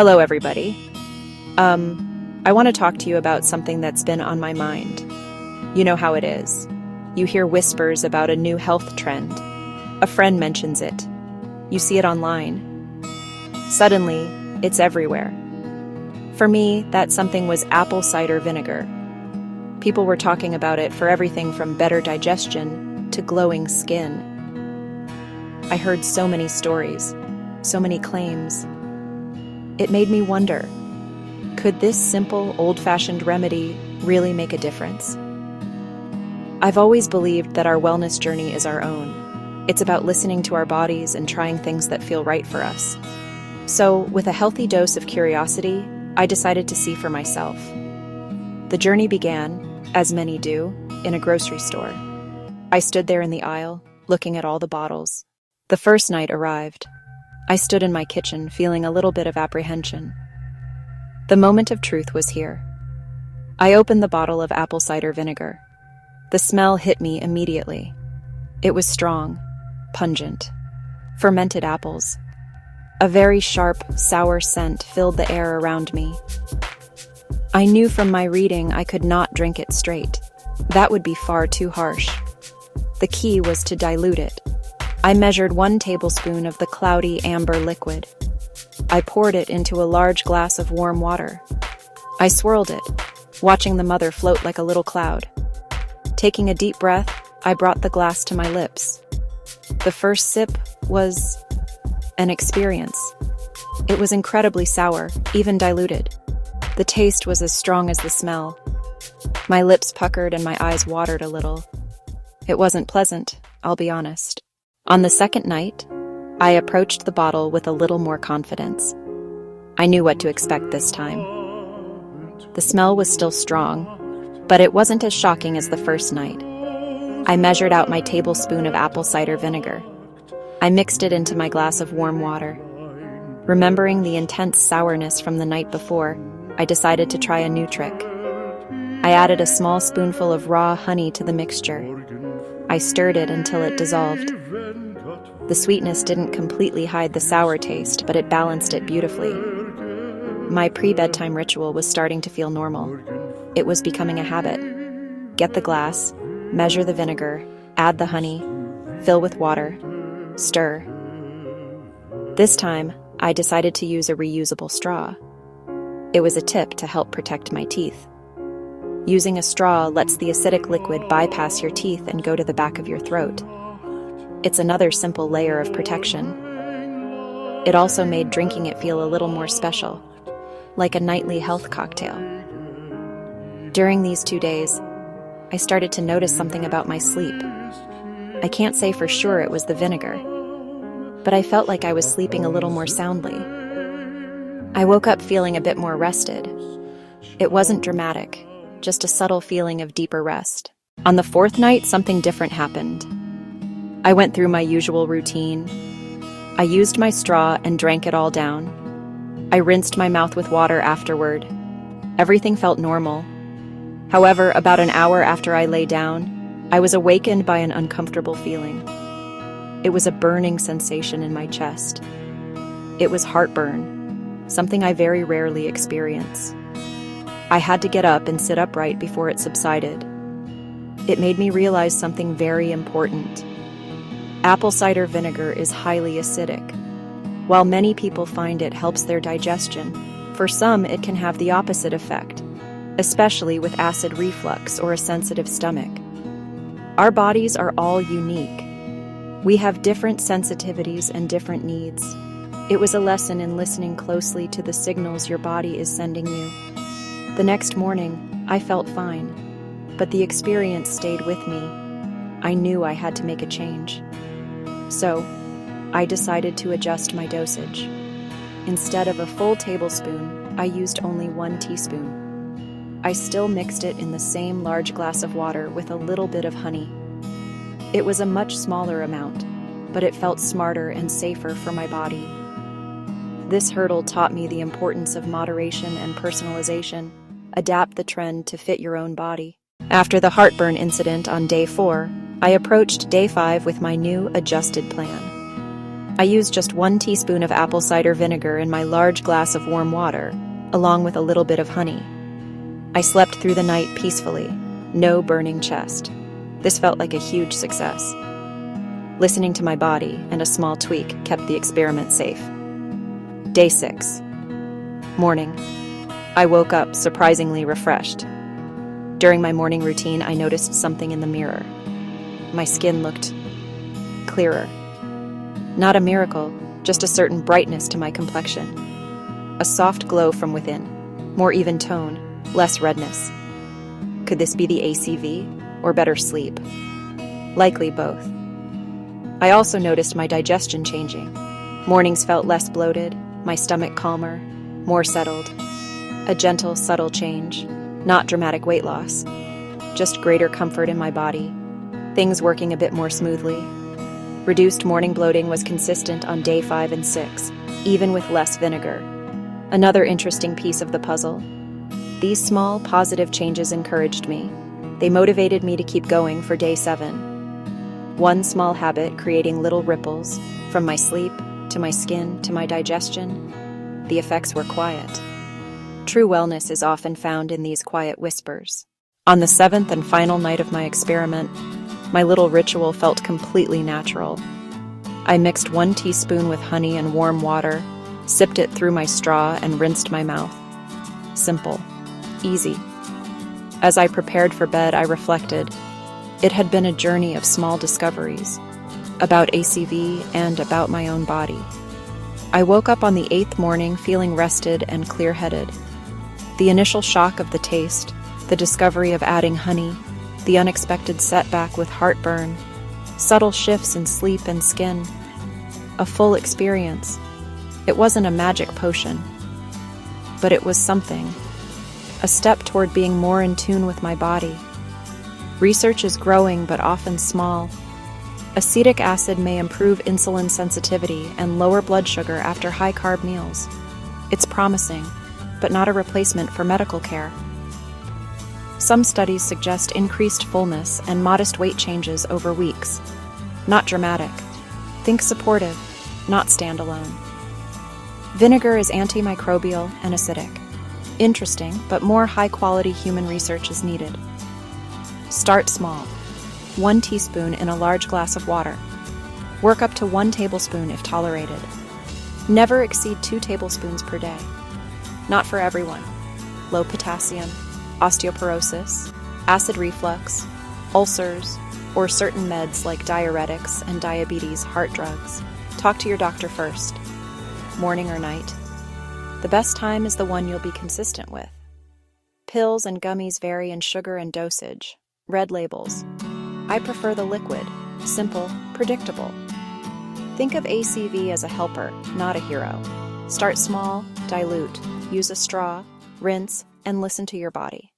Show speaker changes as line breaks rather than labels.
Hello, everybody. I want to talk to you about something that's been on my mind. You know how it is. You hear whispers about a new health trend. A friend mentions it. You see it online. Suddenly, it's everywhere. For me, that something was apple cider vinegar. People were talking about it for everything from better digestion to glowing skin. I heard so many stories, so many claims. It made me wonder, could this simple, old-fashioned remedy really make a difference? I've always believed that our wellness journey is our own. It's about listening to our bodies and trying things that feel right for us. So, with a healthy dose of curiosity, I decided to see for myself. The journey began, as many do, in a grocery store. I stood there in the aisle, looking at all the bottles. The first night arrived. I stood in my kitchen, feeling a little bit of apprehension. The moment of truth was here. I opened the bottle of apple cider vinegar. The smell hit me immediately. It was strong, pungent. Fermented apples. A very sharp, sour scent filled the air around me. I knew from my reading I could not drink it straight. That would be far too harsh. The key was to dilute it. I measured 1 tablespoon of the cloudy amber liquid. I poured it into a large glass of warm water. I swirled it, watching the mother float like a little cloud. Taking a deep breath, I brought the glass to my lips. The first sip was an experience. It was incredibly sour, even diluted. The taste was as strong as the smell. My lips puckered and my eyes watered a little. It wasn't pleasant, I'll be honest. On the second night, I approached the bottle with a little more confidence. I knew what to expect this time. The smell was still strong, but it wasn't as shocking as the first night. I measured out my tablespoon of apple cider vinegar. I mixed it into my glass of warm water. Remembering the intense sourness from the night before, I decided to try a new trick. I added a small spoonful of raw honey to the mixture. I stirred it until it dissolved. The sweetness didn't completely hide the sour taste, but it balanced it beautifully. My pre-bedtime ritual was starting to feel normal. It was becoming a habit. Get the glass, measure the vinegar, add the honey, fill with water, stir. This time, I decided to use a reusable straw. It was a tip to help protect my teeth. Using a straw lets the acidic liquid bypass your teeth and go to the back of your throat. It's another simple layer of protection. It also made drinking it feel a little more special, like a nightly health cocktail. During these 2 days, I started to notice something about my sleep. I can't say for sure it was the vinegar, but I felt like I was sleeping a little more soundly. I woke up feeling a bit more rested. It wasn't dramatic, just a subtle feeling of deeper rest. On the 4th night, something different happened. I went through my usual routine. I used my straw and drank it all down. I rinsed my mouth with water afterward. Everything felt normal. However, about an hour after I lay down, I was awakened by an uncomfortable feeling. It was a burning sensation in my chest. It was heartburn, something I very rarely experience. I had to get up and sit upright before it subsided. It made me realize something very important. Apple cider vinegar is highly acidic. While many people find it helps their digestion, for some it can have the opposite effect, especially with acid reflux or a sensitive stomach. Our bodies are all unique. We have different sensitivities and different needs. It was a lesson in listening closely to the signals your body is sending you. The next morning, I felt fine, but the experience stayed with me. I knew I had to make a change. So, I decided to adjust my dosage. Instead of a full tablespoon, I used only 1 teaspoon. I still mixed it in the same large glass of water with a little bit of honey. It was a much smaller amount, but it felt smarter and safer for my body. This hurdle taught me the importance of moderation and personalization. Adapt the trend to fit your own body. After the heartburn incident on day 4, I approached day 5 with my new adjusted plan. I used just 1 teaspoon of apple cider vinegar in my large glass of warm water, along with a little bit of honey. I slept through the night peacefully, no burning chest. This felt like a huge success. Listening to my body and a small tweak kept the experiment safe. Day 6. Morning. I woke up surprisingly refreshed. During my morning routine, I noticed something in the mirror. My skin looked clearer. Not a miracle, just a certain brightness to my complexion. A soft glow from within, more even tone, less redness. Could this be the ACV, or better sleep? Likely both. I also noticed my digestion changing. Mornings felt less bloated, my stomach calmer, more settled. A gentle, subtle change, not dramatic weight loss, just greater comfort in my body, things working a bit more smoothly. Reduced morning bloating was consistent on day 5 and 6, even with less vinegar. Another interesting piece of the puzzle. These small, positive changes encouraged me. They motivated me to keep going for day 7. One small habit creating little ripples, from my sleep, to my skin, to my digestion. The effects were quiet. True wellness is often found in these quiet whispers. On the 7th and final night of my experiment, my little ritual felt completely natural. I mixed 1 teaspoon with honey and warm water, sipped it through my straw, and rinsed my mouth. Simple. Easy. As I prepared for bed, I reflected. It had been a journey of small discoveries, about ACV and about my own body. I woke up on the 8th morning feeling rested and clear-headed. The initial shock of the taste, the discovery of adding honey, the unexpected setback with heartburn, subtle shifts in sleep and skin. A full experience. It wasn't a magic potion, but it was something. A step toward being more in tune with my body. Research is growing but often small. Acetic acid may improve insulin sensitivity and lower blood sugar after high-carb meals. It's promising, but not a replacement for medical care. Some studies suggest increased fullness and modest weight changes over weeks. Not dramatic. Think supportive, not standalone. Vinegar is antimicrobial and acidic. Interesting, but more high-quality human research is needed. Start small. 1 teaspoon in a large glass of water. Work up to 1 tablespoon if tolerated. Never exceed 2 tablespoons per day. Not for everyone. Low potassium, osteoporosis, acid reflux, ulcers, or certain meds like diuretics and diabetes heart drugs. Talk to your doctor first. Morning or night. The best time is the one you'll be consistent with. Pills and gummies vary in sugar and dosage. Red labels. I prefer the liquid, simple, predictable. Think of ACV as a helper, not a hero. Start small, dilute, use a straw, rinse, and listen to your body.